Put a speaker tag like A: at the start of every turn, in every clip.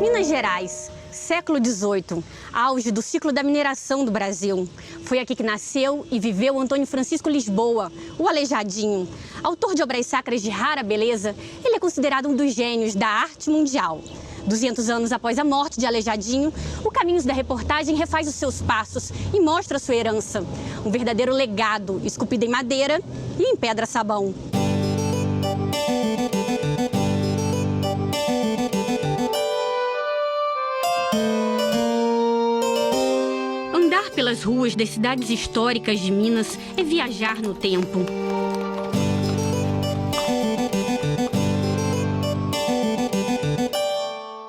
A: Minas Gerais, século XVIII, auge do ciclo da mineração do Brasil. Foi aqui que nasceu e viveu Antônio Francisco Lisboa, o Aleijadinho. Autor de obras sacras de rara beleza, ele é considerado um dos gênios da arte mundial. 200 anos após a morte de Aleijadinho, o Caminhos da Reportagem refaz os seus passos e mostra sua herança. Um verdadeiro legado, esculpido em madeira e em pedra-sabão. Andar pelas ruas das cidades históricas de Minas é viajar no tempo.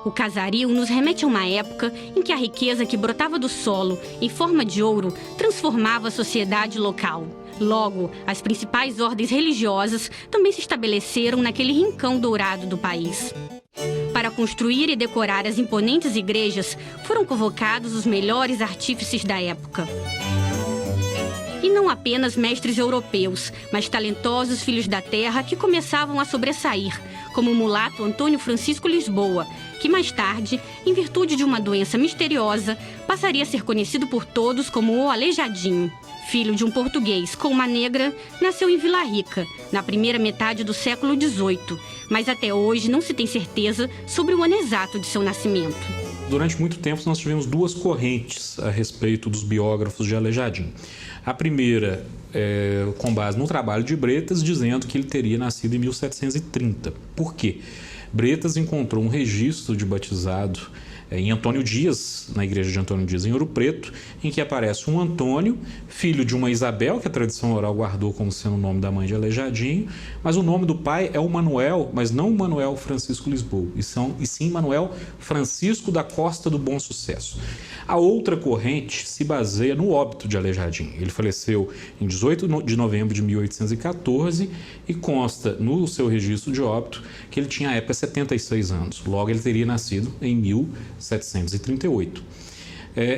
A: O Casaril nos remete a uma época em que a riqueza que brotava do solo em forma de ouro transformava a sociedade local. Logo, as principais ordens religiosas também se estabeleceram naquele rincão dourado do país. Para construir e decorar as imponentes igrejas, foram convocados os melhores artífices da época. E não apenas mestres europeus, mas talentosos filhos da terra que começavam a sobressair, como o mulato Antônio Francisco Lisboa, que mais tarde, em virtude de uma doença misteriosa, passaria a ser conhecido por todos como o Aleijadinho. Filho de um português com uma negra, nasceu em Vila Rica, na primeira metade do século XVIII, mas até hoje não se tem certeza sobre o ano exato de seu nascimento.
B: Durante muito tempo nós tivemos duas correntes a respeito dos biógrafos de Aleijadinho. A primeira com base no trabalho de Bretas, dizendo que ele teria nascido em 1730. Por quê? Bretas encontrou um registro de batizado em Antônio Dias, na igreja de Antônio Dias, em Ouro Preto, em que aparece um Antônio, filho de uma Isabel, que a tradição oral guardou como sendo o nome da mãe de Aleijadinho, mas o nome do pai é o Manuel, mas não o Manuel Francisco Lisboa, e sim Manuel Francisco da Costa do Bom Sucesso. A outra corrente se baseia no óbito de Aleijadinho. Ele faleceu em 18 de novembro de 1814 e consta no seu registro de óbito que ele tinha à época 76 anos. Logo, ele teria nascido em 1738.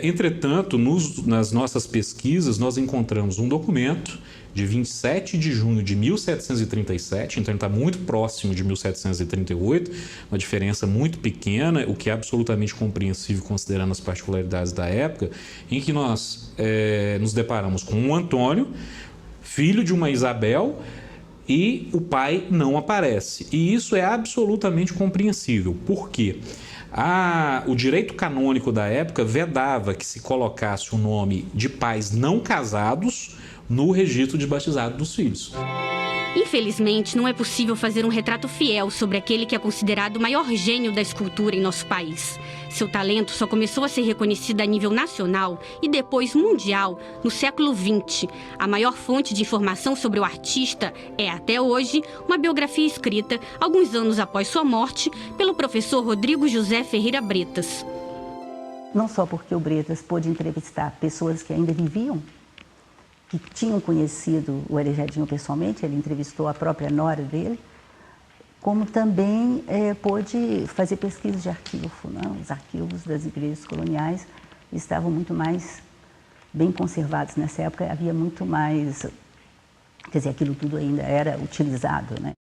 B: Entretanto, nas nossas pesquisas, nós encontramos um documento de 27 de junho de 1737, então ele está muito próximo de 1738, uma diferença muito pequena, o que é absolutamente compreensível considerando as particularidades da época, em que nós nos deparamos com um Antônio, filho de uma Isabel, e o pai não aparece. E isso é absolutamente compreensível. Por quê? O direito canônico da época vedava que se colocasse o nome de pais não casados no registro de batizado dos filhos.
A: Infelizmente, não é possível fazer um retrato fiel sobre aquele que é considerado o maior gênio da escultura em nosso país. Seu talento só começou a ser reconhecido a nível nacional e depois mundial no século XX. A maior fonte de informação sobre o artista é, até hoje, uma biografia escrita, alguns anos após sua morte, pelo professor Rodrigo José Ferreira Bretas.
C: Não só porque o Bretas pôde entrevistar pessoas que ainda viviam, que tinham conhecido o Aleijadinho pessoalmente, ele entrevistou a própria nora dele, como também pôde fazer pesquisa de arquivo. Né? Os arquivos das igrejas coloniais estavam muito mais bem conservados. Nessa época havia muito mais, quer dizer, aquilo tudo ainda era utilizado, né?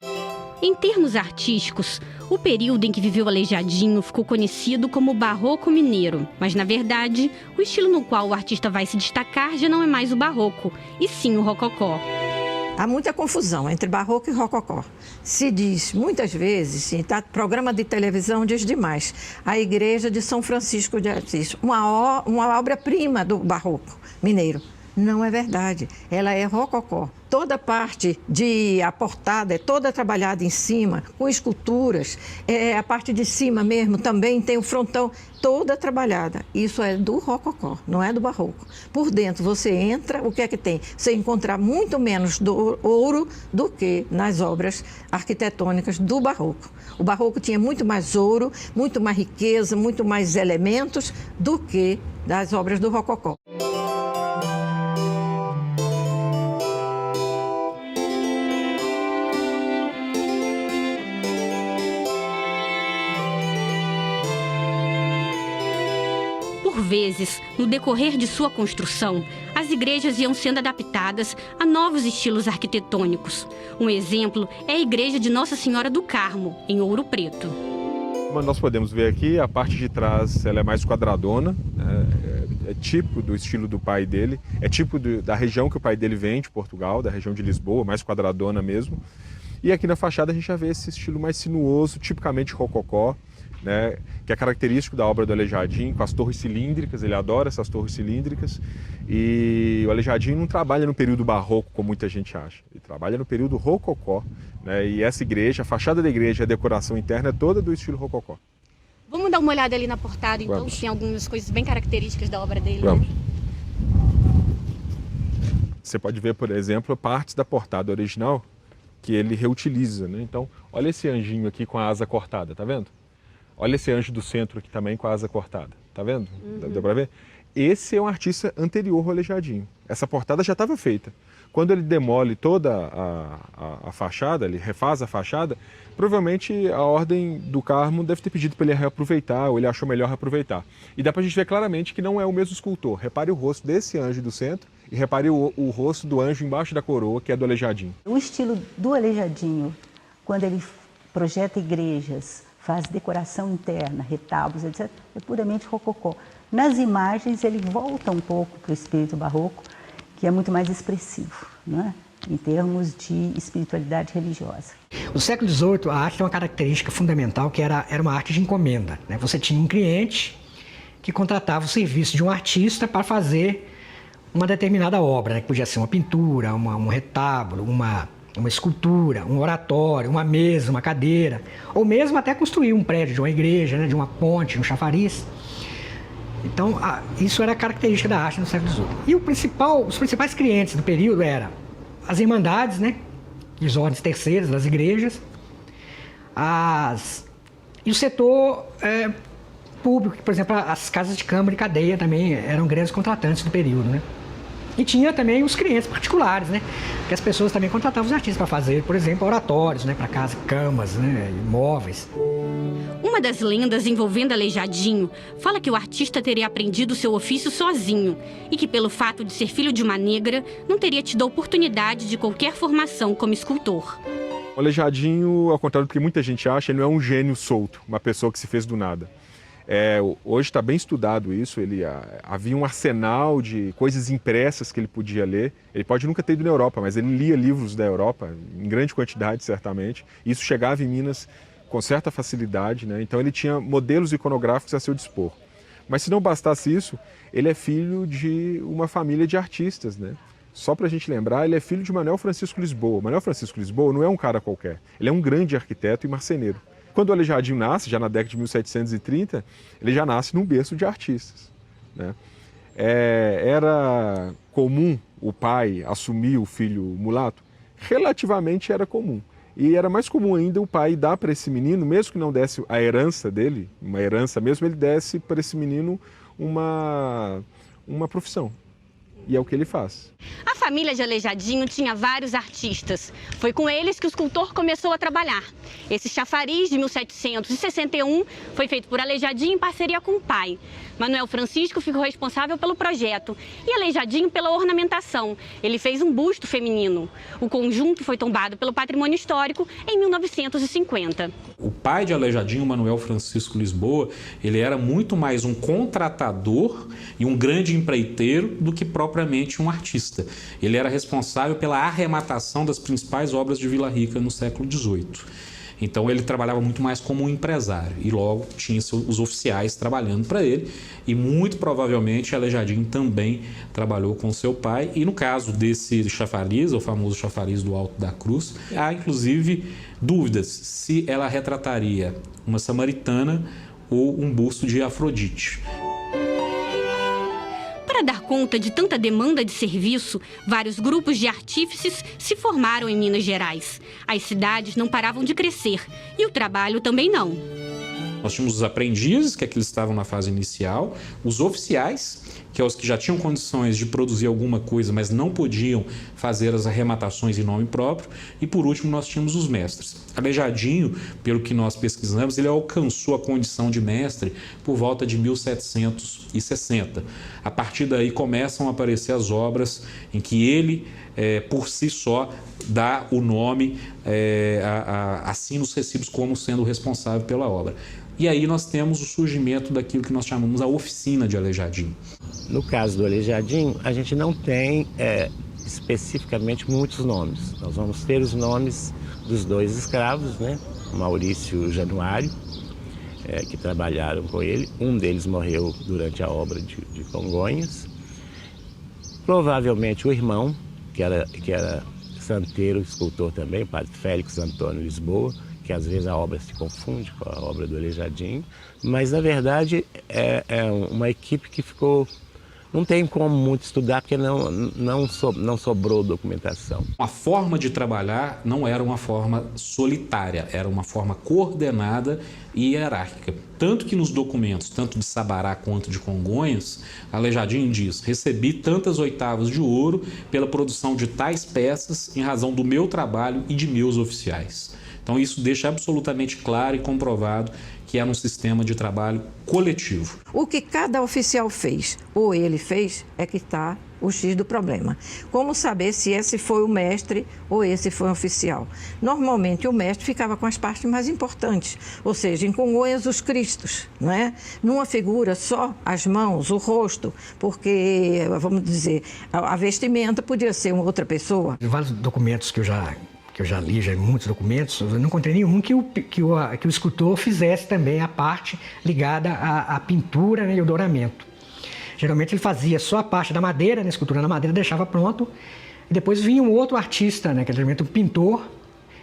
A: Em termos artísticos, o período em que viveu Aleijadinho ficou conhecido como Barroco Mineiro, mas na verdade, o estilo no qual o artista vai se destacar já não é mais o barroco, e sim o rococó.
D: Há muita confusão entre barroco e rococó. Se diz, muitas vezes, programa de televisão diz demais, a igreja de São Francisco de Assis, uma obra-prima do barroco mineiro. Não é verdade, ela é rococó. Toda a parte a portada é toda trabalhada em cima, com esculturas. A parte de cima mesmo também tem o frontão, toda trabalhada. Isso é do rococó, não é do barroco. Por dentro você entra, o que é que tem? Você encontra muito menos ouro do que nas obras arquitetônicas do barroco. O barroco tinha muito mais ouro, muito mais riqueza, muito mais elementos do que das obras do rococó.
A: Por vezes, no decorrer de sua construção, as igrejas iam sendo adaptadas a novos estilos arquitetônicos. Um exemplo é a igreja de Nossa Senhora do Carmo, em Ouro Preto.
E: Como nós podemos ver aqui, a parte de trás ela é mais quadradona, é típico do estilo do pai dele, é típico da região que o pai dele vem, de Portugal, da região de Lisboa, mais quadradona mesmo. E aqui na fachada a gente já vê esse estilo mais sinuoso, tipicamente rococó, né, que é característico da obra do Aleijadinho, com as torres cilíndricas, ele adora essas torres cilíndricas. E o Aleijadinho não trabalha no período barroco, como muita gente acha, ele trabalha no período rococó, né, e essa igreja, a fachada da igreja, a decoração interna é toda do estilo rococó.
A: Vamos dar uma olhada ali na portada, então,
E: Vamos.
A: que tem algumas coisas bem características da obra dele.
E: Vamos.
A: Né?
E: Você pode ver, por exemplo, partes da portada original que ele reutiliza, né? Então, olha esse anjinho aqui com a asa cortada, tá vendo? Olha esse anjo do centro aqui também com a asa cortada, tá vendo? Deu para ver? Esse é um artista anterior ao Aleijadinho. Essa portada já estava feita. Quando ele demole toda a fachada, ele refaz a fachada, provavelmente a Ordem do Carmo deve ter pedido para ele reaproveitar, ou ele achou melhor reaproveitar. E dá para a gente ver claramente que não é o mesmo escultor. Repare o rosto desse anjo do centro e repare o rosto do anjo embaixo da coroa, que é do Aleijadinho.
C: O estilo do Aleijadinho, quando ele projeta igrejas, faz decoração interna, retábulos, etc., é puramente rococó. Nas imagens, ele volta um pouco para o espírito barroco, que é muito mais expressivo, não é? Em termos de espiritualidade religiosa.
F: No século XVIII, a arte tem uma característica fundamental, que era uma arte de encomenda, né? Você tinha um cliente que contratava o serviço de um artista para fazer uma determinada obra, né? Que podia ser uma pintura, um retábulo, uma escultura, um oratório, uma mesa, uma cadeira, ou mesmo até construir um prédio de uma igreja, né? De uma ponte, um chafariz. Então, isso era a característica da arte no século XVIII. E os principais clientes do período eram as irmandades, né? E as ordens terceiras das igrejas, e o setor público, por exemplo, as casas de câmara e cadeia também eram grandes contratantes do período, né? E tinha também os clientes particulares, né? Que as pessoas também contratavam os artistas para fazer, por exemplo, oratórios, né? Para casa, camas, né? Imóveis.
A: Uma das lendas envolvendo Aleijadinho fala que o artista teria aprendido seu ofício sozinho e que, pelo fato de ser filho de uma negra, não teria tido a oportunidade de qualquer formação como escultor.
E: O Aleijadinho, ao contrário do que muita gente acha, ele não é um gênio solto, uma pessoa que se fez do nada. Hoje está bem estudado isso, havia um arsenal de coisas impressas que ele podia ler. Ele pode nunca ter ido na Europa, mas ele lia livros da Europa, em grande quantidade, certamente. Isso chegava em Minas com certa facilidade, né? Então ele tinha modelos iconográficos a seu dispor. Mas se não bastasse isso, ele é filho de uma família de artistas, né? Só para a gente lembrar, ele é filho de Manuel Francisco Lisboa. Manuel Francisco Lisboa não é um cara qualquer, ele é um grande arquiteto e marceneiro. Quando o Aleijadinho nasce, já na década de 1730, ele já nasce num berço de artistas, né? Era comum o pai assumir o filho mulato? Relativamente era comum. E era mais comum ainda o pai dar para esse menino, mesmo que não desse a herança dele, uma herança mesmo, ele desse para esse menino uma profissão. e é o que ele faz.
A: A família de Aleijadinho tinha vários artistas. Foi com eles que o escultor começou a trabalhar. Esse chafariz de 1761 foi feito por Aleijadinho em parceria com o pai. Manuel Francisco ficou responsável pelo projeto e Aleijadinho pela ornamentação. Ele fez um busto feminino. O conjunto foi tombado pelo Patrimônio Histórico em 1950.
B: O pai de Aleijadinho, Manuel Francisco Lisboa, ele era muito mais um contratador e um grande empreiteiro do que propriamente um artista. Ele era responsável pela arrematação das principais obras de Vila Rica no século XVIII. Então ele trabalhava muito mais como um empresário e logo tinha os oficiais trabalhando para ele e muito provavelmente Aleijadinho também trabalhou com seu pai. E no caso desse chafariz, o famoso chafariz do Alto da Cruz, há inclusive dúvidas se ela retrataria uma samaritana ou um busto de Afrodite.
A: Para dar conta de tanta demanda de serviço, vários grupos de artífices se formaram em Minas Gerais. As cidades não paravam de crescer e o trabalho também não.
B: Nós tínhamos os aprendizes, que é que eles estavam na fase inicial, os oficiais, que é os que já tinham condições de produzir alguma coisa, mas não podiam fazer as arrematações em nome próprio, e por último nós tínhamos os mestres. Aleijadinho, pelo que nós pesquisamos, ele alcançou a condição de mestre por volta de 1760. A partir daí começam a aparecer as obras em que ele, por si só, dá o nome, assina os recibos como sendo o responsável pela obra. E aí nós temos o surgimento daquilo que nós chamamos a oficina de Aleijadinho.
G: No caso do Aleijadinho, a gente não tem especificamente muitos nomes. Nós vamos ter os nomes dos dois escravos, né? Maurício e Januário, que trabalharam com ele. Um deles morreu durante a obra de Congonhas. Provavelmente o irmão, que era santeiro, escultor também, o padre Félix Antônio Lisboa, que às vezes a obra se confunde com a obra do Aleijadinho, mas na verdade é uma equipe que ficou... Não tem como muito estudar porque não sobrou documentação.
B: A forma de trabalhar não era uma forma solitária, era uma forma coordenada e hierárquica. Tanto que nos documentos, tanto de Sabará quanto de Congonhas, Aleijadinho diz: recebi tantas oitavas de ouro pela produção de tais peças em razão do meu trabalho e de meus oficiais. Então isso deixa absolutamente claro e comprovado que era um sistema de trabalho coletivo.
D: O que cada oficial fez, ou ele fez, é que está o X do problema. Como saber se esse foi o mestre ou esse foi o oficial? Normalmente o mestre ficava com as partes mais importantes, ou seja, em Congonhas os cristos, não é? Numa figura só as mãos, o rosto, porque, vamos dizer, a vestimenta podia ser uma outra pessoa.
F: Vários documentos que eu já li, muitos documentos, eu não encontrei nenhum que o escultor fizesse também a parte ligada à pintura, né, e ao douramento. Geralmente ele fazia só a parte da madeira, né, escultura na madeira, deixava pronto, e depois vinha um outro artista, né, que era geralmente um pintor,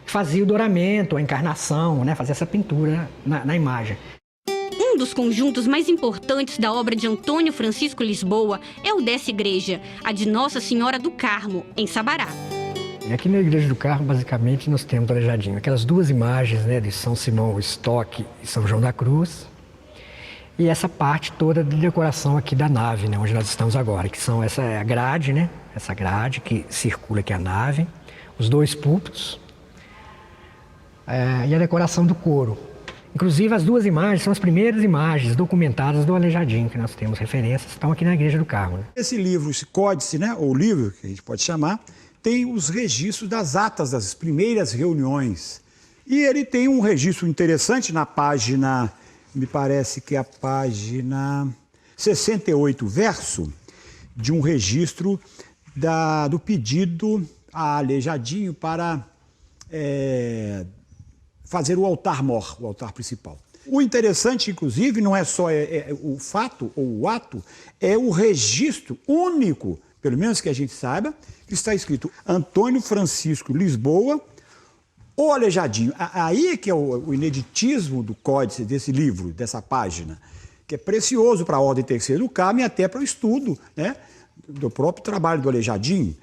F: que fazia o douramento, a encarnação, né, fazia essa pintura na imagem.
A: Um dos conjuntos mais importantes da obra de Antônio Francisco Lisboa é o dessa igreja, a de Nossa Senhora do Carmo, em Sabará.
F: Aqui na Igreja do Carmo, basicamente, nós temos o Aleijadinho. Aquelas duas imagens, né, de São Simão Estoque e São João da Cruz. E essa parte toda de decoração aqui da nave, né, onde nós estamos agora, que são essa grade, né, essa grade que circula aqui a nave, os dois púlpitos e a decoração do coro. Inclusive, as duas imagens são as primeiras imagens documentadas do Aleijadinho, que nós temos referências, estão aqui na Igreja do Carmo. Né?
H: Esse livro, esse códice, né, ou livro, que a gente pode chamar, tem os registros das atas das primeiras reuniões. E ele tem um registro interessante na página, me parece que é a página 68, verso, de um registro do pedido a Aleijadinho para fazer o altar-mor, o altar principal. O interessante, inclusive, não é só o fato ou o ato, é o registro único, pelo menos que a gente saiba, que está escrito Antônio Francisco Lisboa, o Aleijadinho. Aí é que é o ineditismo do códice desse livro, dessa página, que é precioso para a Ordem Terceira do Carmo e até para o estudo, né, do próprio trabalho do Aleijadinho.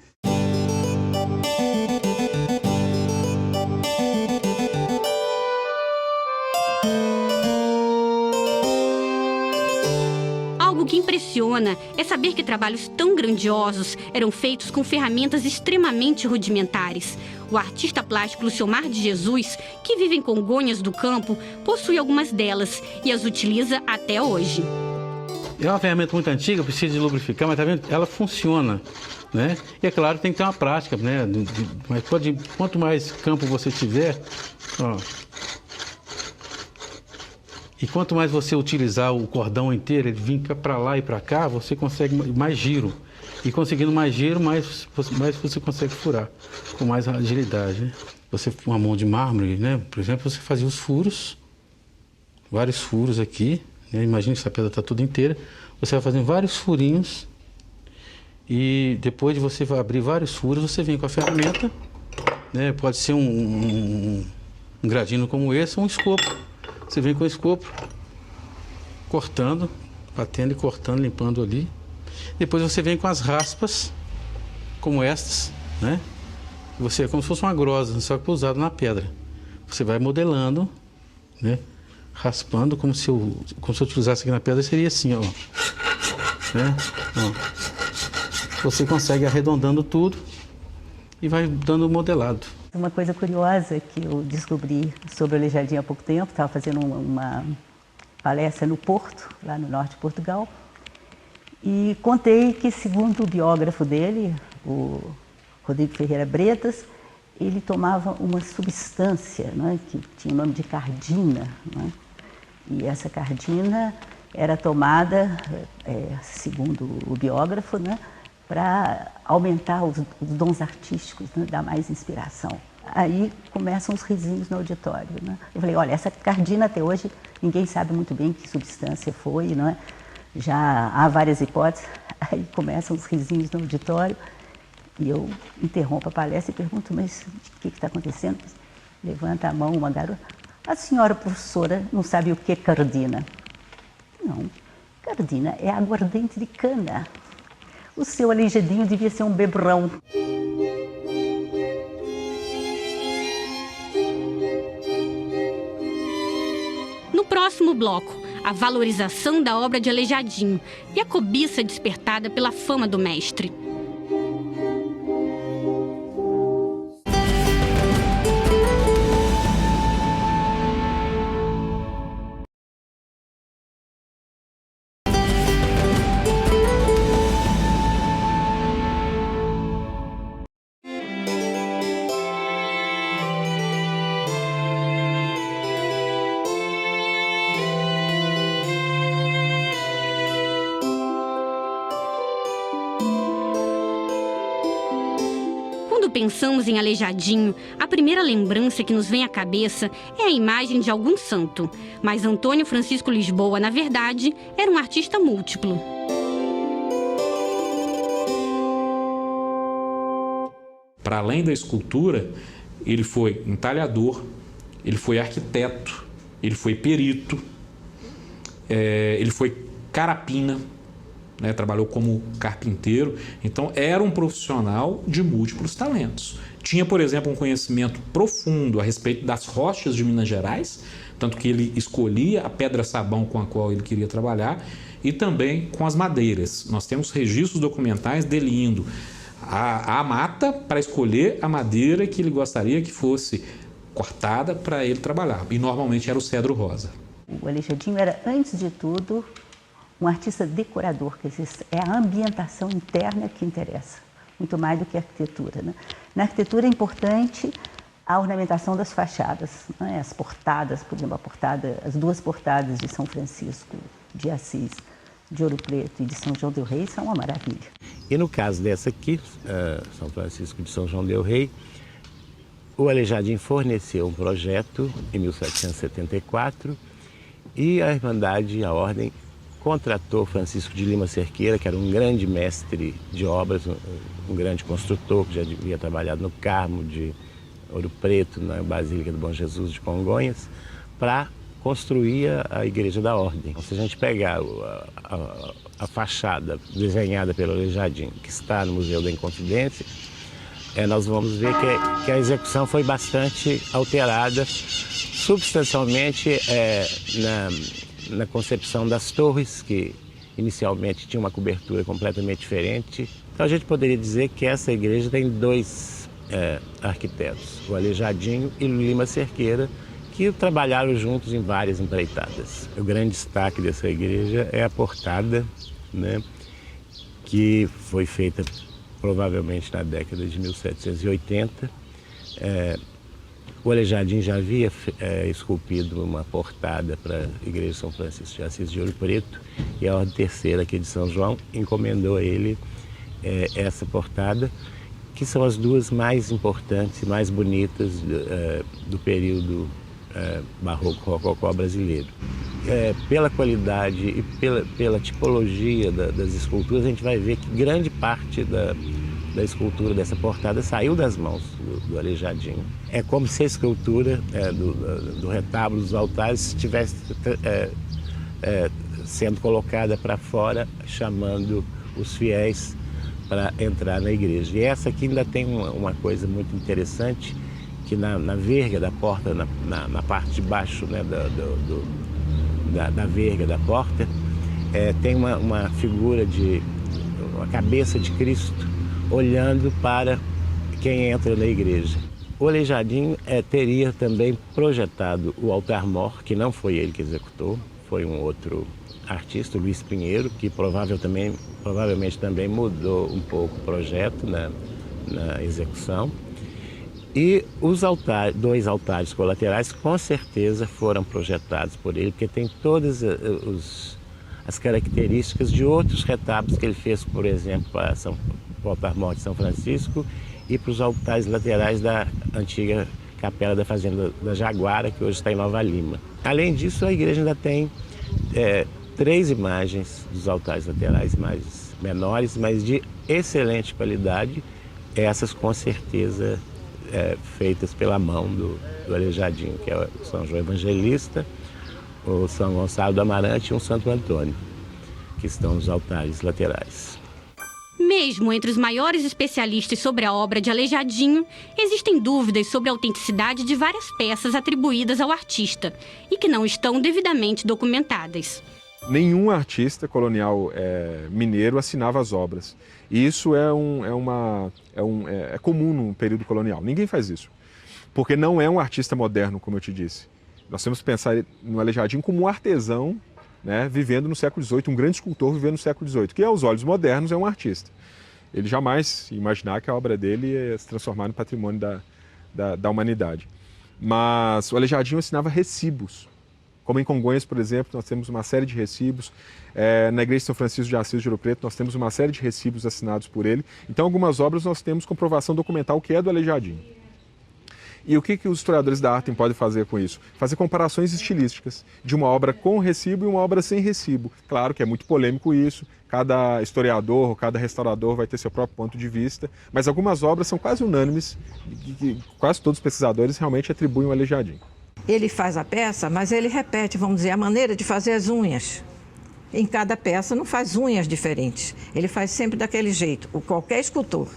A: Algo Algo que impressiona é saber que trabalhos tão grandiosos eram feitos com ferramentas extremamente rudimentares. O artista plástico Luciomar de Jesus, que vive em Congonhas do Campo, possui algumas delas e as utiliza até hoje.
I: É uma ferramenta muito antiga, precisa de lubrificar, mas tá vendo? Ela funciona, né? E é claro, tem que ter uma prática, né? Mas quanto mais campo você tiver, ó, e quanto mais você utilizar o cordão inteiro, ele vir para lá e para cá, você consegue mais giro. E conseguindo mais giro, mais você consegue furar, com mais agilidade, né? Você, com uma mão de mármore, né? Por exemplo, você fazia os furos, vários furos aqui, né? Imagina que essa pedra está toda inteira. Você vai fazendo vários furinhos e depois de você abrir vários furos, você vem com a ferramenta, né? Pode ser um gradino como esse ou um escopo. Você vem com o escopo, cortando, batendo e cortando, limpando ali. Depois você vem com as raspas, como estas, né? Você é como se fosse uma grosa, só que usado na pedra. Você vai modelando, né? Raspando, como se eu utilizasse aqui na pedra, seria assim, ó. Né? Ó. Você consegue arredondando tudo e vai dando modelado.
C: Uma coisa curiosa que eu descobri sobre o Aleijadinho há pouco tempo, estava fazendo uma palestra no Porto, lá no norte de Portugal, e contei que, segundo o biógrafo dele, o Rodrigo Ferreira Bretas, ele tomava uma substância, né, que tinha o nome de cardina, né, e essa cardina era tomada, segundo o biógrafo, né, para aumentar os dons artísticos, né, dar mais inspiração. Aí começam os risinhos no auditório, né? Eu falei, olha, essa cardina até hoje ninguém sabe muito bem que substância foi, não é? Já há várias hipóteses. Aí começam os risinhos no auditório e eu interrompo a palestra e pergunto, mas o que está acontecendo? Levanta a mão uma garota. A senhora professora não sabe o que é cardina? Não, cardina é aguardente de cana. O seu Aleijadinho devia ser um beberrão.
A: No próximo bloco, a valorização da obra de Aleijadinho e a cobiça despertada pela fama do mestre. Quando pensamos em Aleijadinho, a primeira lembrança que nos vem à cabeça é a imagem de algum santo. Mas Antônio Francisco Lisboa, na verdade, era um artista múltiplo.
B: Para além da escultura, ele foi entalhador, ele foi arquiteto, ele foi perito, ele foi carapina, né, trabalhou como carpinteiro, então era um profissional de múltiplos talentos. Tinha, por exemplo, um conhecimento profundo a respeito das rochas de Minas Gerais, tanto que ele escolhia a pedra-sabão com a qual ele queria trabalhar e também com as madeiras. Nós temos registros documentais dele indo à mata para escolher a madeira que ele gostaria que fosse cortada para ele trabalhar, e normalmente era o cedro rosa.
C: O Aleijadinho era, antes de tudo, um artista decorador, quer dizer, é a ambientação interna que interessa, muito mais do que a arquitetura, né? Na arquitetura é importante a ornamentação das fachadas, né? As portadas, por exemplo, as duas portadas de São Francisco de Assis, de Ouro Preto e de São João del Rei são uma maravilha.
G: E no caso dessa aqui, São Francisco de São João del Rei, o Aleijadinho forneceu um projeto em 1774 e a Irmandade, a Ordem, contratou Francisco de Lima Cerqueira, que era um grande mestre de obras, um grande construtor, que já havia trabalhado no Carmo de Ouro Preto, na Basílica do Bom Jesus de Congonhas, para construir a Igreja da Ordem. Se a gente pegar a fachada desenhada pelo Aleijadinho, que está no Museu da Inconfidência, nós vamos ver que a execução foi bastante alterada, substancialmente na concepção das torres, que inicialmente tinha uma cobertura completamente diferente. Então a gente poderia dizer que essa igreja tem dois arquitetos, o Aleijadinho e o Lima Cerqueira, que trabalharam juntos em várias empreitadas. O grande destaque dessa igreja é a portada, né, que foi feita provavelmente na década de 1780. O Aleijadinho já havia esculpido uma portada para a igreja de São Francisco de Assis de Ouro Preto, e a Ordem Terceira aqui de São João encomendou a ele essa portada, que são as duas mais importantes e mais bonitas do período barroco-rococó brasileiro. Pela qualidade e pela tipologia das esculturas, a gente vai ver que grande parte da escultura dessa portada saiu das mãos do Aleijadinho. É como se a escultura do retábulo dos altares estivesse sendo colocada para fora, chamando os fiéis para entrar na igreja. E essa aqui ainda tem uma coisa muito interessante, que na verga da porta, na parte de baixo, né, da verga da porta, tem uma figura uma cabeça de Cristo olhando para quem entra na igreja. O Aleijadinho teria também projetado o altar-mor, que não foi ele que executou, foi um outro artista, o Luiz Pinheiro, que provavelmente também mudou um pouco o projeto na execução. E os dois altares colaterais com certeza foram projetados por ele, porque tem todas as características de outros retábulos que ele fez, por exemplo, para o altar-mor de São Francisco e para os altares laterais da antiga capela da Fazenda da Jaguara, que hoje está em Nova Lima. Além disso, a igreja ainda tem 3 imagens dos altares laterais mais menores, mas de excelente qualidade, essas com certeza feitas pela mão do Aleijadinho, que é o São João Evangelista, o São Gonçalo do Amarante e um Santo Antônio, que estão nos altares laterais.
A: Mesmo entre os maiores especialistas sobre a obra de Aleijadinho, existem dúvidas sobre a autenticidade de várias peças atribuídas ao artista e que não estão devidamente documentadas.
E: Nenhum artista colonial mineiro assinava as obras. E isso é comum no período colonial. Ninguém faz isso. Porque não é um artista moderno, como eu te disse. Nós temos que pensar no Aleijadinho como um artesão, né, vivendo no século XVIII, um grande escultor vivendo no século XVIII, que aos olhos modernos é um artista. Ele jamais ia imaginar que a obra dele ia se transformar no patrimônio da humanidade. Mas o Aleijadinho assinava recibos. Como em Congonhas, por exemplo, nós temos uma série de recibos. Na Igreja de São Francisco de Assis de Ouro Preto, nós temos uma série de recibos assinados por ele. Então, algumas obras nós temos comprovação documental que é do Aleijadinho. E o que os historiadores da arte podem fazer com isso? Fazer comparações estilísticas de uma obra com recibo e uma obra sem recibo. Claro que é muito polêmico isso, cada historiador, cada restaurador vai ter seu próprio ponto de vista, mas algumas obras são quase unânimes, que quase todos os pesquisadores realmente atribuem ao Aleijadinho.
D: Ele faz a peça, mas ele repete, vamos dizer, a maneira de fazer as unhas. Em cada peça não faz unhas diferentes. Ele faz sempre daquele jeito, qualquer escultor.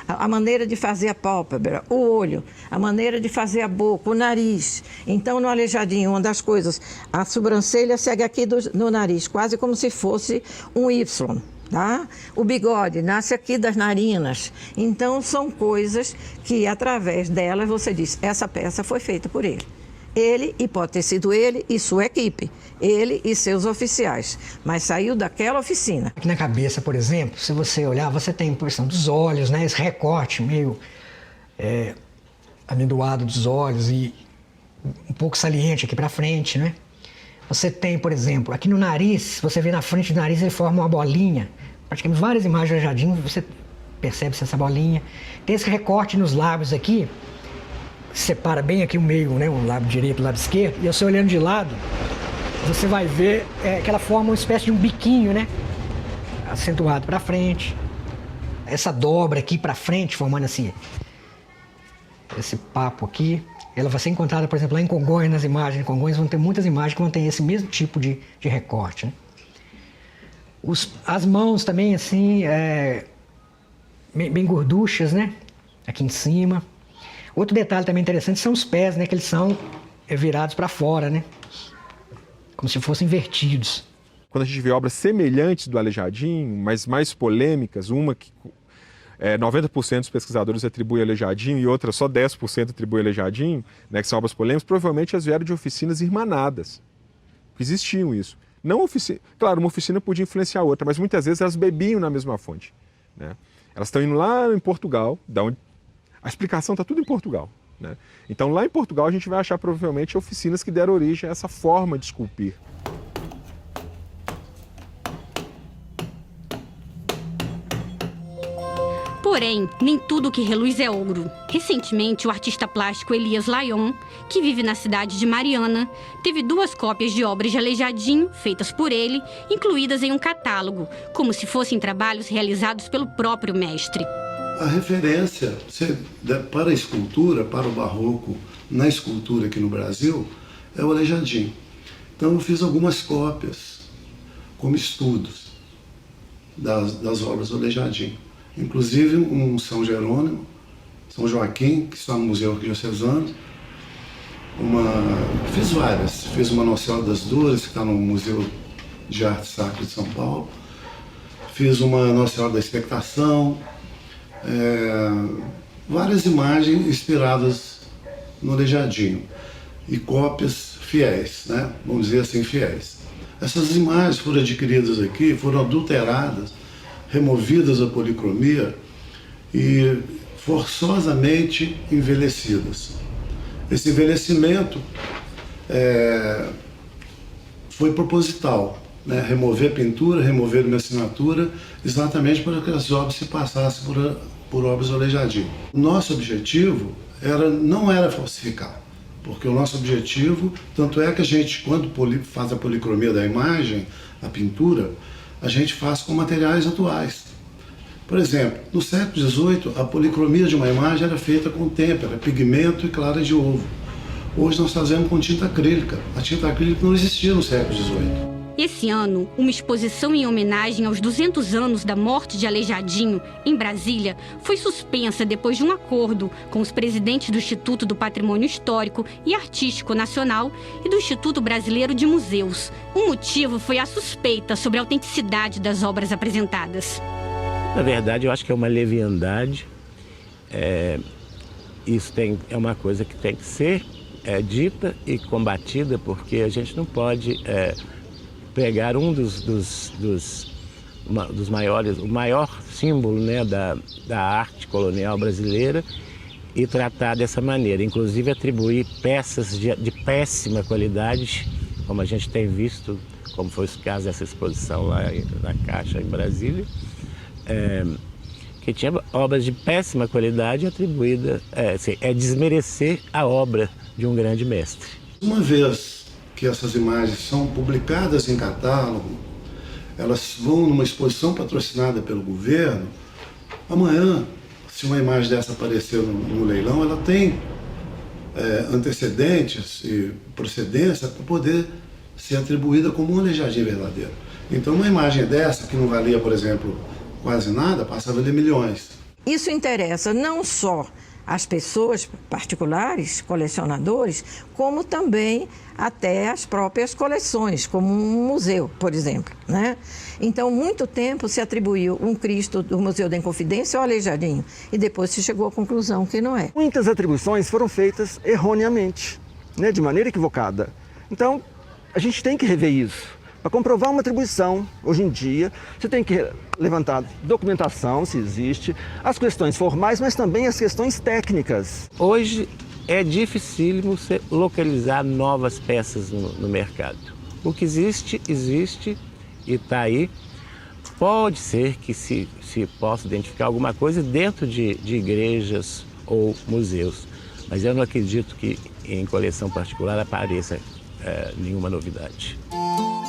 D: A maneira de fazer a pálpebra, o olho, a maneira de fazer a boca, o nariz. Então, no Aleijadinho, uma das coisas, a sobrancelha segue aqui no nariz, quase como se fosse um Y. Tá? O bigode nasce aqui das narinas. Então, são coisas que, através delas, você diz, essa peça foi feita por ele. Ele, e pode ter sido ele e sua equipe, ele e seus oficiais, mas saiu daquela oficina.
F: Aqui na cabeça, por exemplo, se você olhar, você tem a questão dos olhos, né? Esse recorte meio amendoado dos olhos e um pouco saliente aqui para frente, né? Você tem, por exemplo, aqui no nariz, você vê na frente do nariz, ele forma uma bolinha, praticamente várias imagens do Aleijadinho, você percebe essa bolinha. Tem esse recorte nos lábios aqui, separa bem aqui o meio, né, o lábio direito e o lábio esquerdo, e você olhando de lado, você vai ver que ela forma uma espécie de um biquinho, né, acentuado para frente. Essa dobra aqui para frente, formando assim, esse papo aqui, ela vai ser encontrada, por exemplo, lá em Congonhas, nas imagens. Em Congonhas vão ter muitas imagens que vão ter esse mesmo tipo de recorte, né? As mãos também, assim, bem gorduchas, né, aqui em cima. Outro detalhe também interessante são os pés, né? Que eles são virados para fora, né? Como se fossem invertidos.
E: Quando a gente vê obras semelhantes do Aleijadinho, mas mais polêmicas, uma que 90% dos pesquisadores atribuem Aleijadinho e outra só 10% atribuem Aleijadinho, né, que são obras polêmicas, provavelmente elas vieram de oficinas irmanadas. Existiam isso. Não oficina, claro, uma oficina podia influenciar a outra, mas muitas vezes elas bebiam na mesma fonte, né? Elas estão indo lá em Portugal, da onde a explicação está tudo em Portugal, né? Então lá em Portugal a gente vai achar provavelmente oficinas que deram origem a essa forma de esculpir.
A: Porém, nem tudo que reluz é ouro. Recentemente, o artista plástico Elias Lyon, que vive na cidade de Mariana, teve 2 cópias de obras de Aleijadinho, feitas por ele, incluídas em um catálogo, como se fossem trabalhos realizados pelo próprio mestre.
J: A referência para a escultura, para o barroco, na escultura aqui no Brasil, é o Aleijadinho. Então eu fiz algumas cópias, como estudos, das obras do Aleijadinho. Inclusive um São Jerônimo, São Joaquim, que está no Museu Arquidiocesano. Fiz várias. Fiz uma Nossa Senhora das Dores, que está no Museu de Arte Sacra de São Paulo. Fiz uma Nossa Senhora da Expectação. Várias imagens inspiradas no Aleijadinho. E cópias fiéis, né? Vamos dizer assim, fiéis. Essas imagens foram adquiridas aqui, foram adulteradas, removidas a policromia e forçosamente envelhecidas. Esse envelhecimento foi proposital, né? Remover a pintura, remover uma assinatura, exatamente para que as obras se passassem por obras do Aleijadinho. O nosso objetivo não era falsificar, porque o nosso objetivo, tanto é que a gente, quando faz a policromia da imagem, a pintura, a gente faz com materiais atuais. Por exemplo, no século XVIII, a policromia de uma imagem era feita com têmpera, pigmento e clara de ovo. Hoje nós fazemos com tinta acrílica. A tinta acrílica não existia no século XVIII.
A: Esse ano, uma exposição em homenagem aos 200 anos da morte de Aleijadinho, em Brasília, foi suspensa depois de um acordo com os presidentes do Instituto do Patrimônio Histórico e Artístico Nacional e do Instituto Brasileiro de Museus. O motivo foi a suspeita sobre a autenticidade das obras apresentadas.
G: Na verdade, eu acho que é uma leviandade. Isso é uma coisa que tem que ser dita e combatida, porque a gente não pode pegar um dos maiores, o maior símbolo, né, da arte colonial brasileira e tratar dessa maneira. Inclusive atribuir peças de péssima qualidade, como a gente tem visto, como foi o caso dessa exposição lá na Caixa, em Brasília, que tinha obras de péssima qualidade atribuída, desmerecer a obra de um grande mestre.
J: Uma vez que essas imagens são publicadas em catálogo, elas vão numa exposição patrocinada pelo governo, amanhã, se uma imagem dessa aparecer no leilão, ela tem antecedentes e procedência para poder ser atribuída como um Aleijadinho verdadeiro. Então uma imagem dessa, que não valia, por exemplo, quase nada, passa a valer milhões.
D: Isso interessa não só as pessoas particulares, colecionadores, como também até as próprias coleções, como um museu, por exemplo, né? Então, muito tempo se atribuiu um Cristo do Museu da Inconfidência ao Aleijadinho e depois se chegou à conclusão que não é.
K: Muitas atribuições foram feitas erroneamente, né, de maneira equivocada. Então, a gente tem que rever isso. Para comprovar uma atribuição, hoje em dia, você tem que levantar documentação, se existe, as questões formais, mas também as questões técnicas.
G: Hoje é dificílimo você localizar novas peças no mercado. O que existe e está aí. Pode ser que se possa identificar alguma coisa dentro de igrejas ou museus, mas eu não acredito que em coleção particular apareça nenhuma novidade.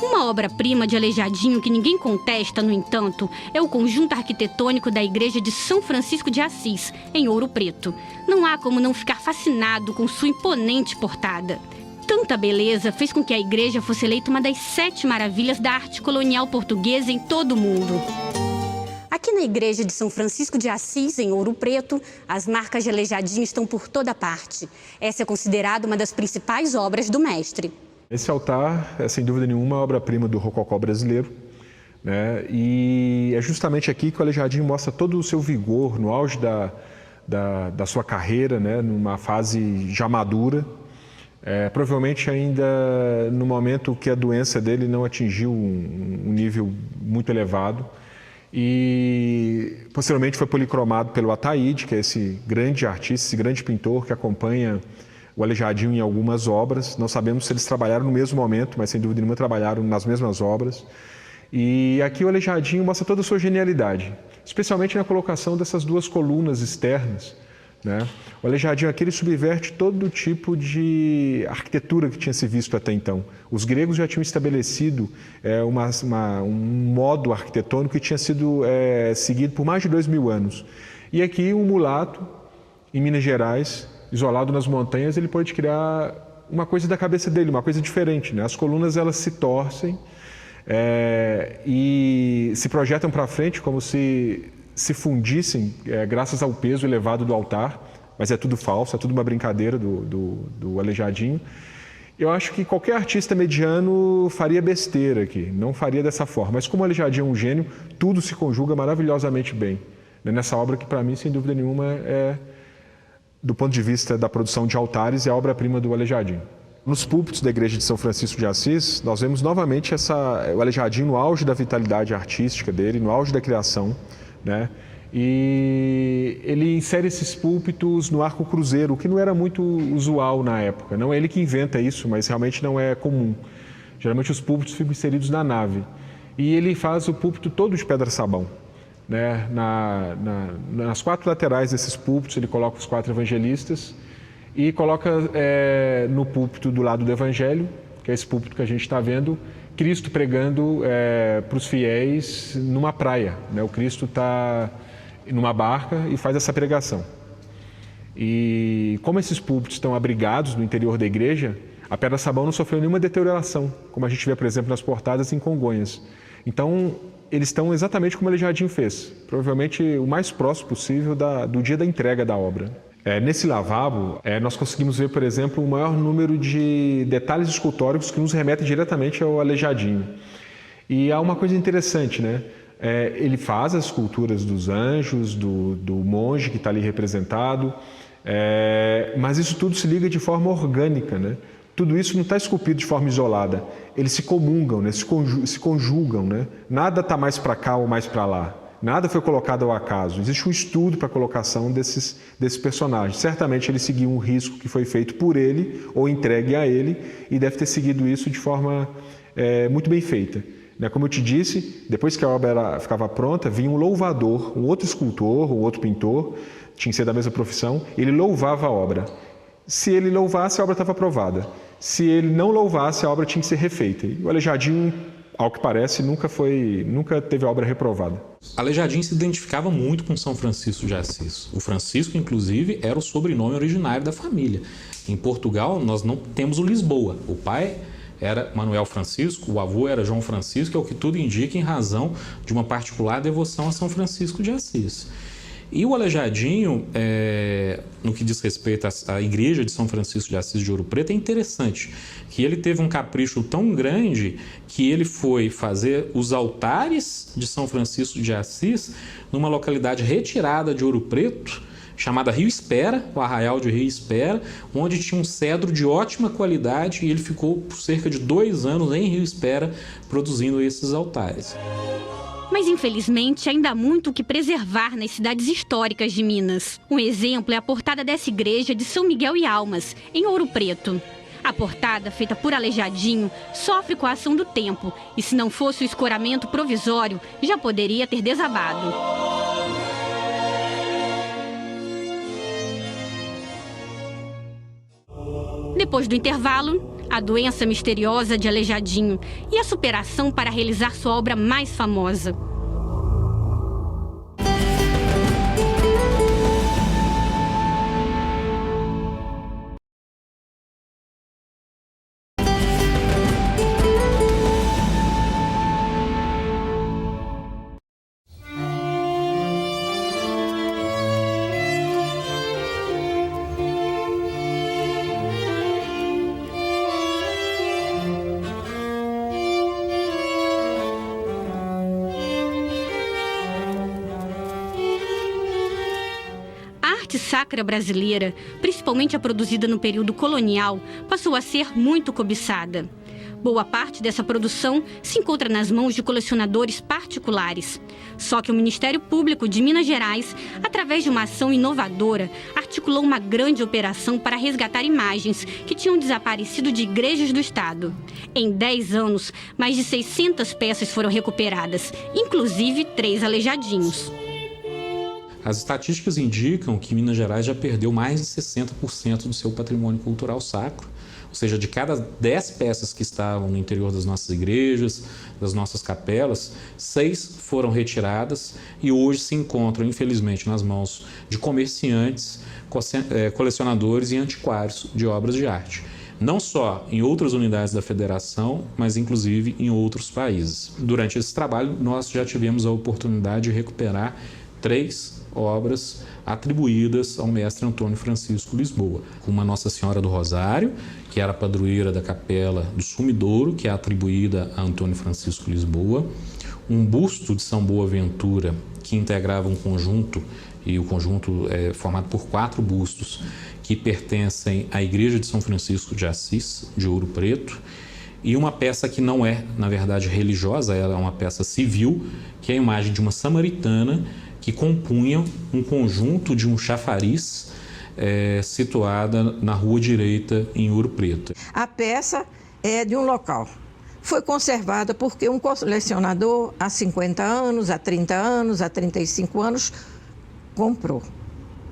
A: Uma obra-prima de Aleijadinho que ninguém contesta, no entanto, é o conjunto arquitetônico da Igreja de São Francisco de Assis, em Ouro Preto. Não há como não ficar fascinado com sua imponente portada. Tanta beleza fez com que a igreja fosse eleita uma das 7 maravilhas da arte colonial portuguesa em todo o mundo. Aqui na Igreja de São Francisco de Assis, em Ouro Preto, as marcas de Aleijadinho estão por toda parte. Essa é considerada uma das principais obras do mestre.
E: Esse altar é, sem dúvida nenhuma, a obra-prima do rococó brasileiro, né? E é justamente aqui que o Aleijadinho mostra todo o seu vigor no auge da sua carreira, né? Numa fase já madura, provavelmente ainda no momento que a doença dele não atingiu um nível muito elevado. E posteriormente foi policromado pelo Ataíde, que é esse grande artista, esse grande pintor que acompanha o Aleijadinho em algumas obras. Não sabemos se eles trabalharam no mesmo momento, mas sem dúvida nenhuma trabalharam nas mesmas obras. E aqui o Aleijadinho mostra toda a sua genialidade, especialmente na colocação dessas duas colunas externas, né? O Aleijadinho aqui ele subverte todo tipo de arquitetura que tinha se visto até então. Os gregos já tinham estabelecido um modo arquitetônico que tinha sido seguido por mais de 2000 anos. E aqui um mulato, em Minas Gerais, isolado nas montanhas, ele pode criar uma coisa da cabeça dele, uma coisa diferente, né? As colunas elas se torcem e se projetam para frente como se fundissem graças ao peso elevado do altar, mas é tudo falso, é tudo uma brincadeira do Aleijadinho. Eu acho que qualquer artista mediano faria besteira aqui, não faria dessa forma, mas como o Aleijadinho é um gênio, tudo se conjuga maravilhosamente bem, né? Nessa obra que para mim, sem dúvida nenhuma, do ponto de vista da produção de altares, é a obra-prima do Aleijadinho. Nos púlpitos da igreja de São Francisco de Assis, nós vemos novamente o Aleijadinho no auge da vitalidade artística dele, no auge da criação, né? E ele insere esses púlpitos no arco cruzeiro, o que não era muito usual na época. Não é ele que inventa isso, mas realmente não é comum. Geralmente os púlpitos ficam inseridos na nave. E ele faz o púlpito todo de pedra-sabão, né? Nas quatro laterais desses púlpitos ele coloca os 4 evangelistas e coloca no púlpito do lado do evangelho, que é esse púlpito que a gente está vendo, Cristo pregando para os fiéis numa praia, né? O Cristo está numa barca e faz essa pregação. E como esses púlpitos estão abrigados no interior da igreja, a pedra-sabão não sofreu nenhuma deterioração, como a gente vê, por exemplo, nas portadas em Congonhas. Então, eles estão exatamente como o Aleijadinho fez, provavelmente o mais próximo possível do dia da entrega da obra. Nesse lavabo, nós conseguimos ver, por exemplo, o maior número de detalhes escultóricos que nos remetem diretamente ao Aleijadinho. E há uma coisa interessante, né? Ele faz as esculturas dos anjos, do monge que está ali representado, mas isso tudo se liga de forma orgânica, né? Tudo isso não está esculpido de forma isolada. Eles se comungam, né? se conjugam, né? Nada está mais para cá ou mais para lá. Nada foi colocado ao acaso. Existe um estudo para a colocação desses personagens. Certamente ele seguiu um risco que foi feito por ele ou entregue a ele e deve ter seguido isso de forma muito bem feita. Como eu te disse, depois que a obra ficava pronta, vinha um louvador, um outro escultor, um outro pintor, tinha que ser da mesma profissão, ele louvava a obra. Se ele louvasse, a obra estava aprovada. Se ele não louvasse, a obra tinha que ser refeita. E o Aleijadinho, ao que parece, nunca teve a obra reprovada.
B: Aleijadinho se identificava muito com São Francisco de Assis. O Francisco, inclusive, era o sobrenome originário da família. Em Portugal, nós não temos o Lisboa. O pai era Manuel Francisco, o avô era João Francisco, é o que tudo indica em razão de uma particular devoção a São Francisco de Assis. E o Aleijadinho, no que diz respeito à igreja de São Francisco de Assis de Ouro Preto, é interessante que ele teve um capricho tão grande que ele foi fazer os altares de São Francisco de Assis numa localidade retirada de Ouro Preto, chamada Rio Espera, o arraial de Rio Espera, onde tinha um cedro de ótima qualidade e ele ficou por cerca de 2 anos em Rio Espera produzindo esses altares.
A: Mas, infelizmente, ainda há muito o que preservar nas cidades históricas de Minas. Um exemplo é a portada dessa igreja de São Miguel e Almas, em Ouro Preto. A portada, feita por Aleijadinho, sofre com a ação do tempo e, se não fosse o escoramento provisório, já poderia ter desabado. Depois do intervalo, a doença misteriosa de Aleijadinho e a superação para realizar sua obra mais famosa. sacra brasileira, principalmente a produzida no período colonial, passou a ser muito cobiçada. Boa parte dessa produção se encontra nas mãos de colecionadores particulares. Só que o Ministério Público de Minas Gerais, através de uma ação inovadora, articulou uma grande operação para resgatar imagens que tinham desaparecido de igrejas do estado. Em 10 anos, mais de 600 peças foram recuperadas, inclusive 3 aleijadinhos.
B: As estatísticas indicam que Minas Gerais já perdeu mais de 60% do seu patrimônio cultural sacro. Ou seja, de cada 10 peças que estavam no interior das nossas igrejas, das nossas capelas, 6 foram retiradas e hoje se encontram, infelizmente, nas mãos de comerciantes, colecionadores e antiquários de obras de arte. Não só em outras unidades da federação, mas inclusive em outros países. Durante esse trabalho, nós já tivemos a oportunidade de recuperar 3 obras atribuídas ao mestre Antônio Francisco Lisboa. Uma Nossa Senhora do Rosário, que era a padroeira da Capela do Sumidouro, que é atribuída a Antônio Francisco Lisboa. Um busto de São Boaventura, que integrava um conjunto, e o conjunto é formado por 4 bustos, que pertencem à Igreja de São Francisco de Assis, de Ouro Preto. E uma peça que não é, na verdade, religiosa, ela é uma peça civil, que é a imagem de uma samaritana que compunha um conjunto de um chafariz situada na Rua Direita, em Ouro Preto.
D: A peça é de um local. Foi conservada porque um colecionador, há 50 anos, há 30 anos, há 35 anos, comprou.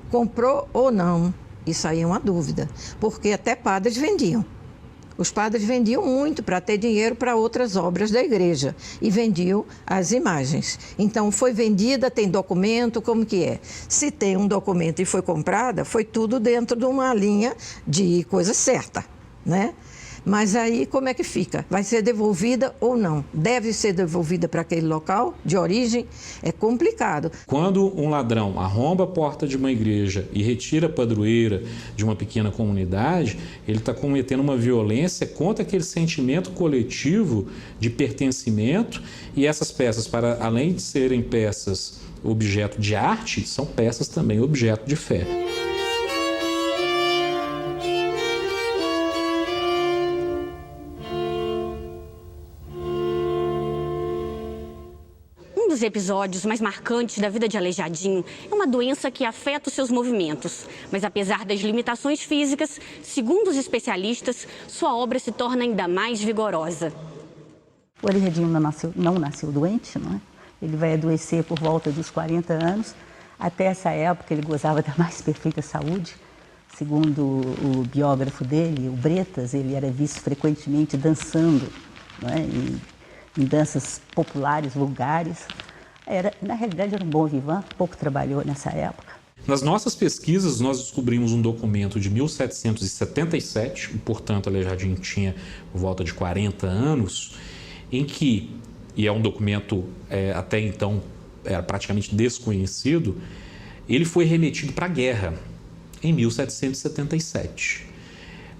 D: Comprou ou não? Isso aí é uma dúvida, porque até padres vendiam. Os padres vendiam muito para ter dinheiro para outras obras da igreja e vendiam as imagens. Então, foi vendida, tem documento, como que é? Se tem um documento e foi comprada, foi tudo dentro de uma linha de coisa certa, né? Mas aí, como é que fica? Vai ser devolvida ou não? Deve ser devolvida para aquele local de origem? É complicado.
B: Quando um ladrão arromba a porta de uma igreja e retira a padroeira de uma pequena comunidade, ele está cometendo uma violência contra aquele sentimento coletivo de pertencimento, e essas peças, para além de serem peças objeto de arte, são peças também objeto de fé.
A: Um dos episódios mais marcantes da vida de Aleijadinho é uma doença que afeta os seus movimentos. Mas apesar das limitações físicas, segundo os especialistas, sua obra se torna ainda mais vigorosa.
C: O Aleijadinho não nasceu doente, não é? Ele vai adoecer por volta dos 40 anos. Até essa época ele gozava da mais perfeita saúde. Segundo o biógrafo dele, o Bretas, ele era visto frequentemente dançando, não é? Em danças populares, vulgares. Na realidade, era um bom vivant, pouco trabalhou nessa época.
B: Nas nossas pesquisas, nós descobrimos um documento de 1777, portanto, Aleijadinho tinha por volta de 40 anos, em que, e é um documento até então era praticamente desconhecido, ele foi remetido para a guerra em 1777.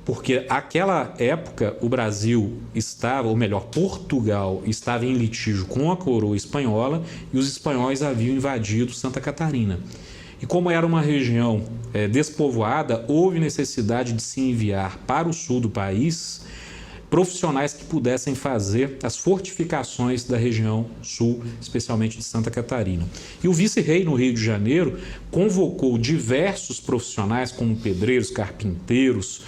B: Porque naquela época o Brasil estava, ou melhor, Portugal estava em litígio com a coroa espanhola e os espanhóis haviam invadido Santa Catarina. E como era uma região despovoada, houve necessidade de se enviar para o sul do país profissionais que pudessem fazer as fortificações da região sul, especialmente de Santa Catarina. E o vice-rei no Rio de Janeiro convocou diversos profissionais, como pedreiros, carpinteiros,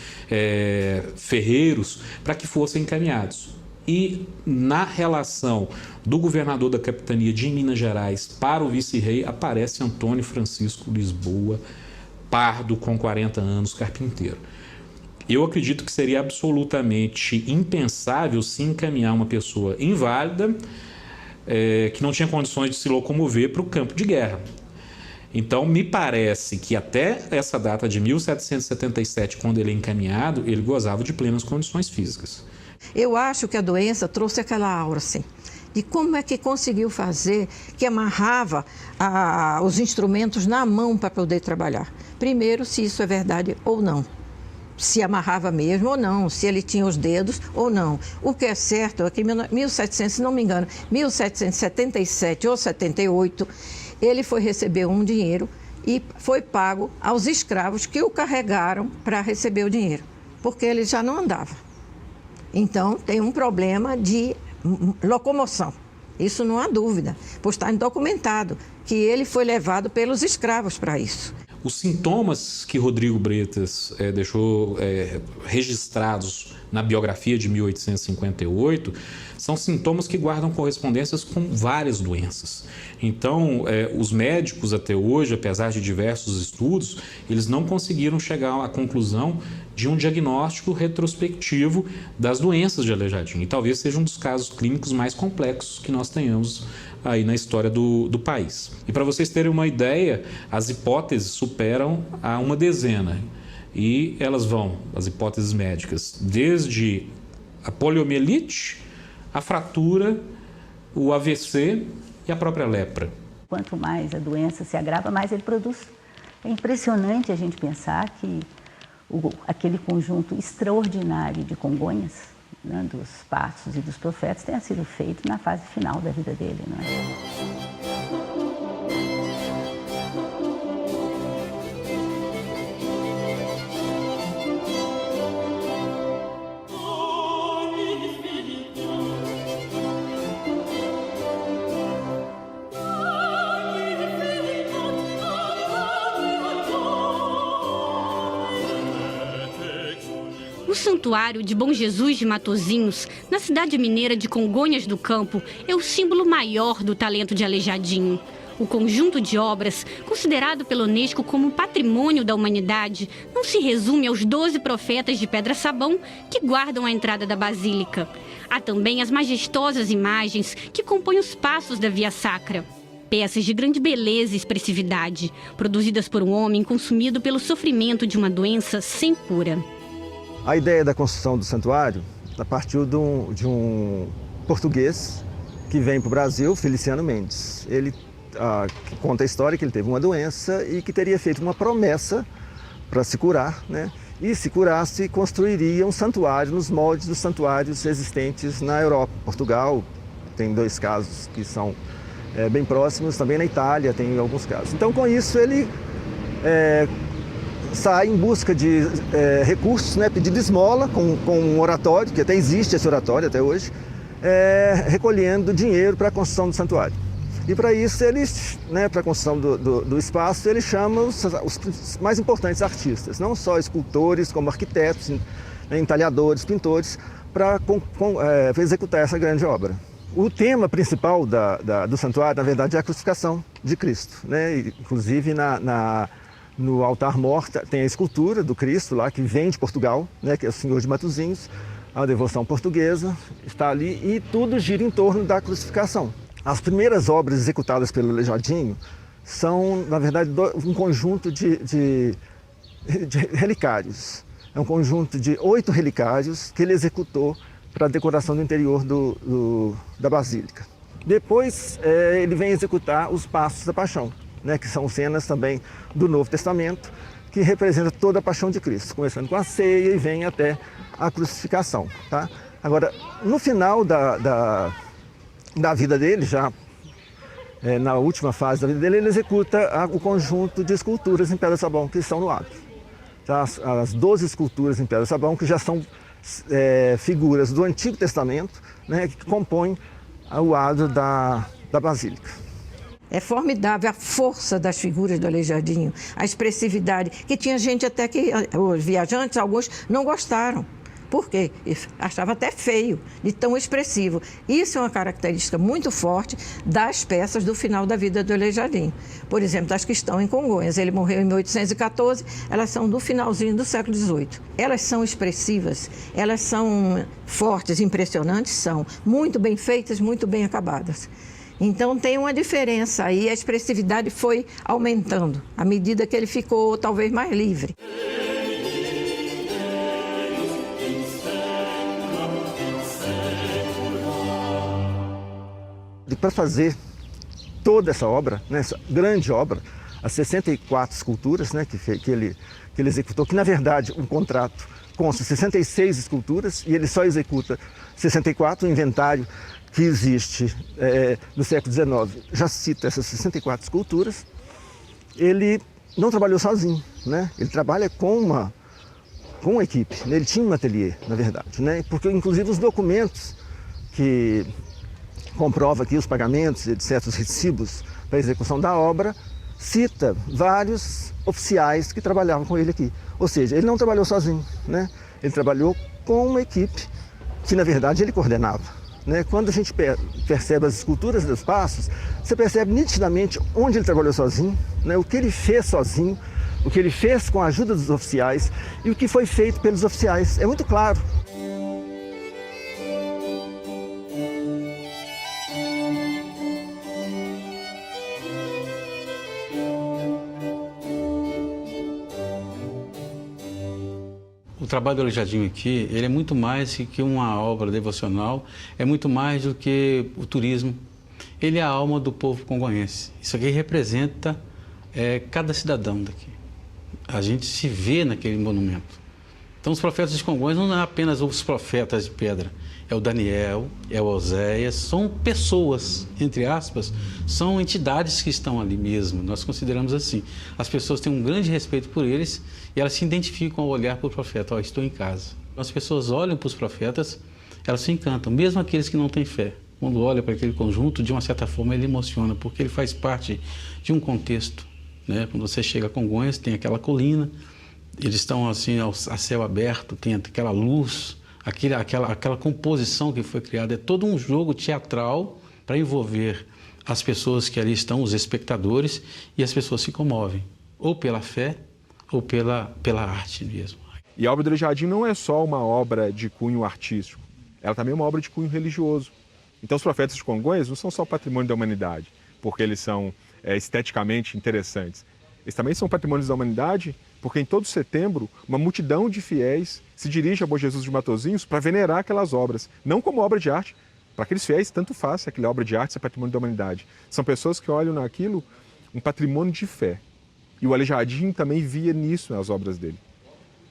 B: ferreiros, para que fossem encaminhados. E na relação do governador da capitania de Minas Gerais para o vice-rei aparece Antônio Francisco Lisboa, pardo, com 40 anos, carpinteiro. Eu acredito que seria absolutamente impensável se encaminhar uma pessoa inválida, que não tinha condições de se locomover, para o campo de guerra. Então, me parece que até essa data de 1777, quando ele é encaminhado, ele gozava de plenas condições físicas.
D: Eu acho que a doença trouxe aquela aura, assim, de como é que conseguiu fazer, que amarrava os instrumentos na mão para poder trabalhar. Primeiro, se isso é verdade ou não. Se amarrava mesmo ou não, se ele tinha os dedos ou não. O que é certo é que em 1700, se não me engano, 1777 ou 78, ele foi receber um dinheiro e foi pago aos escravos que o carregaram para receber o dinheiro, porque ele já não andava. Então, tem um problema de locomoção. Isso não há dúvida, pois está documentado que ele foi levado pelos escravos para isso.
B: Os sintomas que Rodrigo Bretas deixou registrados na biografia de 1858 são sintomas que guardam correspondências com várias doenças. Então, os médicos até hoje, apesar de diversos estudos, eles não conseguiram chegar à conclusão de um diagnóstico retrospectivo das doenças de Aleijadinho. E talvez seja um dos casos clínicos mais complexos que nós tenhamos aí na história do país. E para vocês terem uma ideia, as hipóteses superam a uma dezena. E elas vão, as hipóteses médicas, desde a poliomielite, a fratura, o AVC e a própria lepra.
C: Quanto mais a doença se agrava, mais ele produz. É impressionante a gente pensar que aquele conjunto extraordinário de Congonhas, né, dos pastos e dos profetas, tenha sido feito na fase final da vida dele. Não é?
A: O Santuário de Bom Jesus de Matozinhos, na cidade mineira de Congonhas do Campo, é o símbolo maior do talento de Aleijadinho. O conjunto de obras, considerado pela Unesco como patrimônio da humanidade, não se resume aos 12 profetas de pedra-sabão que guardam a entrada da Basílica. Há também as majestosas imagens que compõem os passos da Via Sacra. Peças de grande beleza e expressividade, produzidas por um homem consumido pelo sofrimento de uma doença sem cura.
K: A ideia da construção do santuário partiu de um português que vem para o Brasil, Feliciano Mendes. Ele conta a história que ele teve uma doença e que teria feito uma promessa para se curar, né? E se curasse, construiria um santuário nos moldes dos santuários existentes na Europa. Portugal tem 2 casos que são bem próximos, também na Itália tem alguns casos. Então, com isso, ele sai em busca de recursos, né, pedindo esmola com um oratório, que até existe esse oratório até hoje, recolhendo dinheiro para a construção do santuário. E para isso, para a construção do espaço, ele chama os mais importantes artistas, não só escultores, como arquitetos, entalhadores, pintores, para executar essa grande obra. O tema principal do santuário, na verdade, é a crucificação de Cristo, né? Inclusive, no altar-mor tem a escultura do Cristo lá, que vem de Portugal, né, que é o Senhor de Matozinhos, a devoção portuguesa está ali e tudo gira em torno da crucificação. As primeiras obras executadas pelo Aleijadinho são, na verdade, um conjunto de relicários. É um conjunto de 8 relicários que ele executou para a decoração do interior da Basílica. Depois, ele vem executar os passos da Paixão, né, que são cenas também do Novo Testamento, que representa toda a paixão de Cristo, começando com a ceia e vem até a crucificação. Tá? Agora, no final da vida dele, já na última fase da vida dele, ele executa o conjunto de esculturas em pedra-sabão que estão no átrio. Tá? As 12 esculturas em pedra-sabão, que já são figuras do Antigo Testamento, né, que compõem o átrio da Basílica.
D: É formidável a força das figuras do Aleijadinho, a expressividade, que tinha gente até que, os viajantes, alguns não gostaram. Por quê? Achava até feio, de tão expressivo. Isso é uma característica muito forte das peças do final da vida do Aleijadinho. Por exemplo, das que estão em Congonhas. Ele morreu em 1814, elas são do finalzinho do século XVIII. Elas são expressivas, elas são fortes, impressionantes, são muito bem feitas, muito bem acabadas. Então tem uma diferença aí, a expressividade foi aumentando à medida que ele ficou talvez mais livre.
K: E para fazer toda essa obra, né, essa grande obra, as 64 esculturas, né, que ele executou, que na verdade um contrato consta 66 esculturas e ele só executa 64, o inventário que existe no século XIX já cita essas 64 esculturas. Ele não trabalhou sozinho, né? Ele trabalha com uma equipe, né? Ele tinha um ateliê, na verdade, né? Porque, inclusive, os documentos que comprova aqui os pagamentos, etc., os recibos para a execução da obra, cita vários oficiais que trabalhavam com ele aqui. Ou seja, ele não trabalhou sozinho, né? Ele trabalhou com uma equipe que, na verdade, ele coordenava, né? Quando a gente percebe as esculturas dos passos, você percebe nitidamente onde ele trabalhou sozinho, né? O que ele fez sozinho, o que ele fez com a ajuda dos oficiais e o que foi feito pelos oficiais. É muito claro.
I: O trabalho do Aleijadinho aqui, ele é muito mais que uma obra devocional, é muito mais do que o turismo. Ele é a alma do povo congonhense. Isso aqui representa cada cidadão daqui. A gente se vê naquele monumento. Então, os profetas de Congonhas não é apenas os profetas de pedra. É o Daniel, é o Oséias, são pessoas, entre aspas, são entidades que estão ali mesmo. Nós consideramos assim. As pessoas têm um grande respeito por eles e elas se identificam ao olhar para o profeta. Estou em casa. As pessoas olham para os profetas, elas se encantam, mesmo aqueles que não têm fé. Quando olha para aquele conjunto, de uma certa forma, ele emociona, porque ele faz parte de um contexto, né? Quando você chega a Congonhas, tem aquela colina, eles estão assim a céu aberto, tem aquela luz, aquela composição que foi criada. É todo um jogo teatral para envolver as pessoas que ali estão, os espectadores, e as pessoas se comovem, ou pela fé, ou pela arte mesmo.
E: E a obra do Aleijadinho não é só uma obra de cunho artístico, ela também é uma obra de cunho religioso. Então os profetas de Congonhas não são só patrimônio da humanidade, porque eles são esteticamente interessantes. Eles também são patrimônios da humanidade porque em todo setembro uma multidão de fiéis se dirige ao Bom Jesus de Matosinhos para venerar aquelas obras, não como obra de arte. Para aqueles fiéis, tanto faz se aquela obra de arte é patrimônio da humanidade. São pessoas que olham naquilo um patrimônio de fé. E o Aleijadinho também via nisso nas obras dele,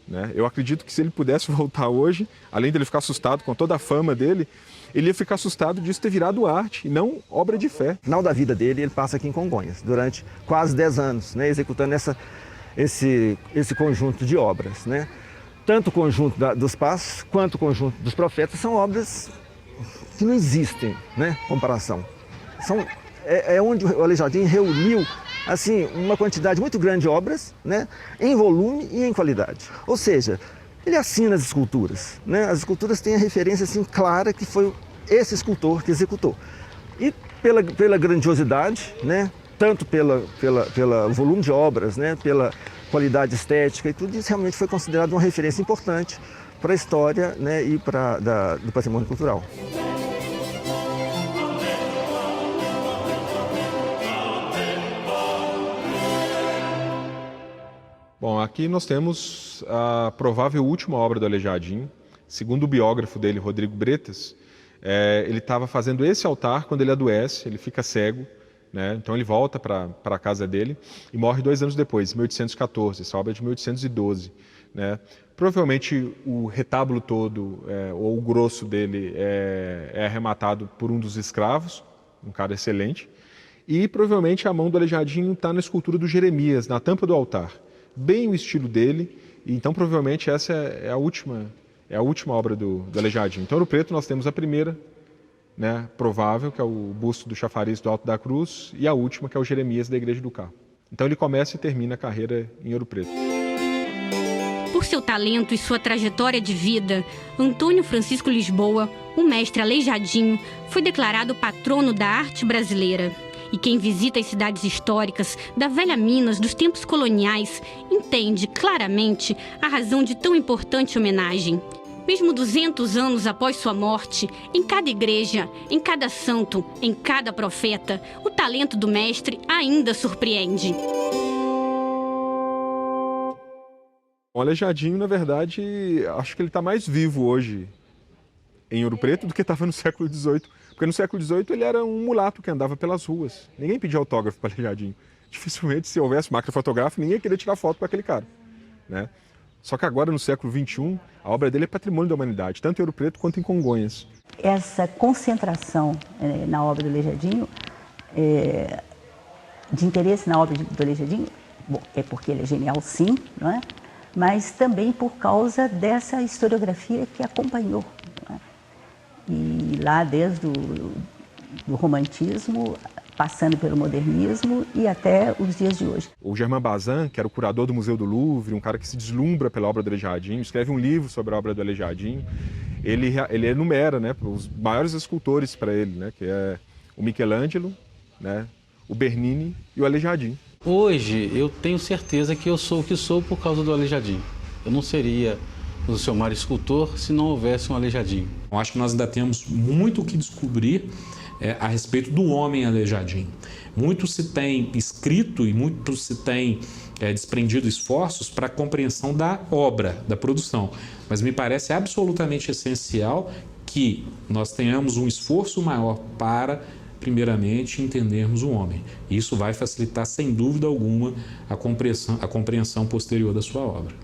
E: né? Eu acredito que se ele pudesse voltar hoje, além dele ficar assustado com toda a fama dele, ele ia ficar assustado disso ter virado arte e não obra de fé.
K: No final da vida dele, ele passa aqui em Congonhas, durante quase 10 anos, né, executando esse conjunto de obras, né? Tanto o conjunto dos passos quanto o conjunto dos profetas são obras que não existem, né, comparação. É onde o Aleijadinho reuniu assim, uma quantidade muito grande de obras, né, em volume e em qualidade. Ou seja, ele assina as esculturas, né? As esculturas têm a referência assim, clara que foi esse escultor que executou. E pela grandiosidade, né? Tanto pelo volume de obras, né? Pela qualidade estética e tudo isso realmente foi considerado uma referência importante para a história, né? E do patrimônio cultural.
E: Bom, aqui nós temos a provável última obra do Aleijadinho. Segundo o biógrafo dele, Rodrigo Bretas, ele estava fazendo esse altar quando ele adoece, ele fica cego, né? Então ele volta para a casa dele e morre 2 anos depois, em 1814, essa obra é de 1812. Né? Provavelmente o retábulo todo, ou o grosso dele, é arrematado por um dos escravos, um cara excelente, e provavelmente a mão do Aleijadinho está na escultura do Jeremias, na tampa do altar. Bem o estilo dele, e então provavelmente essa é a última obra do Aleijadinho. Então, no preto nós temos a primeira, né, provável, que é o busto do chafariz do Alto da Cruz, e a última, que é o Jeremias da Igreja do Carmo. Então ele começa e termina a carreira em Ouro Preto.
A: Por seu talento e sua trajetória de vida, Antônio Francisco Lisboa, o mestre Aleijadinho, foi declarado patrono da arte brasileira. E quem visita as cidades históricas da velha Minas dos tempos coloniais entende claramente a razão de tão importante homenagem. Mesmo 200 anos após sua morte, em cada igreja, em cada santo, em cada profeta, o talento do mestre ainda surpreende.
E: O Aleijadinho, na verdade, acho que ele está mais vivo hoje em Ouro Preto do que estava no século XVIII. Porque no século XVIII ele era um mulato que andava pelas ruas. Ninguém pedia autógrafo para Aleijadinho. Dificilmente, se houvesse máquina fotográfica, ninguém queria tirar foto com aquele cara, né? Só que agora, no século XXI, a obra dele é patrimônio da humanidade, tanto em Ouro Preto quanto em Congonhas.
C: Essa concentração na obra do Aleijadinho, de interesse na obra do Aleijadinho, bom, é porque ele é genial, sim, não é? Mas também por causa dessa historiografia que acompanhou. Não é? E lá desde o romantismo, passando pelo modernismo e até os dias de hoje.
E: O Germain Bazin, que era o curador do Museu do Louvre, um cara que se deslumbra pela obra do Aleijadinho, escreve um livro sobre a obra do Aleijadinho. Ele enumera, né, os maiores escultores para ele, né, que é o Michelangelo, né, o Bernini e o Aleijadinho.
I: Hoje eu tenho certeza que eu sou o que sou por causa do Aleijadinho. Eu não seria o seu Mário escultor se não houvesse um Aleijadinho.
B: Eu acho que nós ainda temos muito o que descobrir a respeito do homem Aleijadinho. Muito se tem escrito e muito se tem desprendido esforços para a compreensão da obra, da produção. Mas me parece absolutamente essencial que nós tenhamos um esforço maior para, primeiramente, entendermos o homem. Isso vai facilitar, sem dúvida alguma, a compreensão posterior da sua obra.